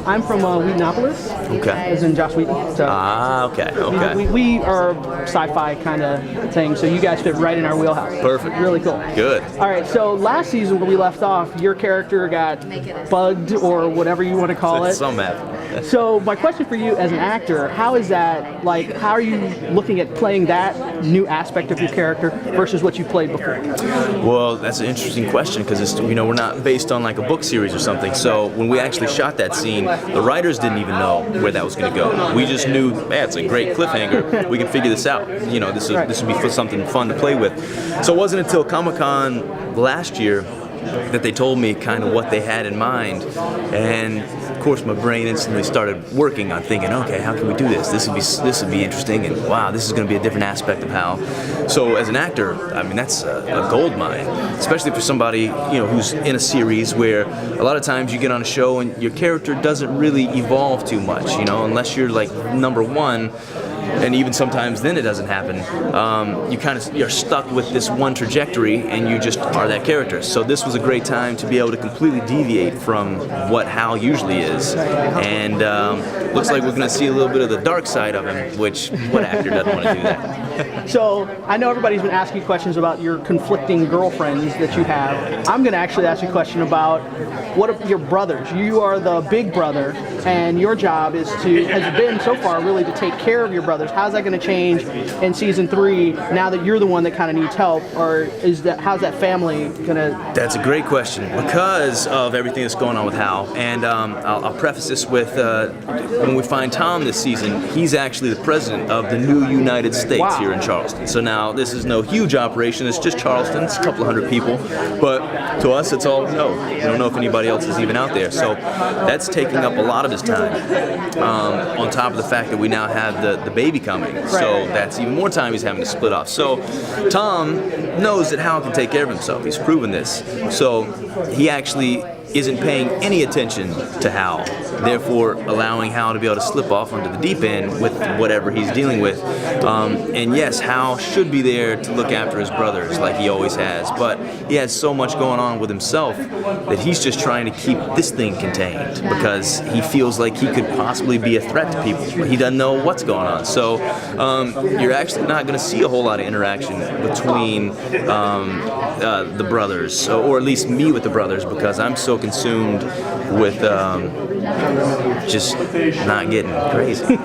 I'm from Wheatonopolis. Okay. As in Joss Wheaton. So okay. we are sci-fi kind of thing, so you guys fit right in our wheelhouse. Perfect. Really cool. Good. All right, so last season where we left off, your character got bugged or whatever you want to call it. Some happened. So my question for you as an actor, how is that, like, how are you looking at playing that new aspect of your character versus what you played before? Well, that's an interesting question because it's, you know, we're not based on like a book series or something. So when we actually shot that scene, the writers didn't even know where that was going to go. We just knew, man, it's a great cliffhanger. We can figure this out. You know, this would be something fun to play with. So it wasn't until Comic-Con last year that they told me kind of what they had in mind, and of course my brain instantly started working on thinking, okay, how can we do this? This would be interesting, and wow, this is going to be a different aspect of Hal. So as an actor, I mean, that's a gold mine, especially for somebody, you know, who's in a series where a lot of times you get on a show and your character doesn't really evolve too much, you know, unless you're like number one. And even sometimes then it doesn't happen. You're stuck with this one trajectory and you just are that character. So this was a great time to be able to completely deviate from what Hal usually is. And looks like we're going to see a little bit of the dark side of him, which what actor doesn't want to do that? So I know everybody's been asking you questions about your conflicting girlfriends that you have. I'm going to actually ask you a question about what are your brothers. You are the big brother, and your job has been so far really to take care of your brothers. How's that going to change in season 3 now that you're the one that kind of needs help, or how's that family going to? That's a great question because of everything that's going on with Hal. And I'll preface this with when we find Tom this season, he's actually the president of the new United States here in Charleston. So now this is no huge operation. It's just Charleston. It's a couple hundred people, but to us it's all no. We don't know if anybody else is even out there. So that's taking up a lot of his time. On top of the fact that we now have the baby coming, so that's even more time he's having to split off. So Tom knows that Hal can take care of himself. He's proven this. So he actually isn't paying any attention to Hal, therefore allowing Hal to be able to slip off onto the deep end with whatever he's dealing with. And yes, Hal should be there to look after his brothers like he always has, but he has so much going on with himself that he's just trying to keep this thing contained because he feels like he could possibly be a threat to people, but he doesn't know what's going on. So you're actually not going to see a whole lot of interaction between the brothers, or at least me with the brothers, because I'm so consumed with just not getting crazy.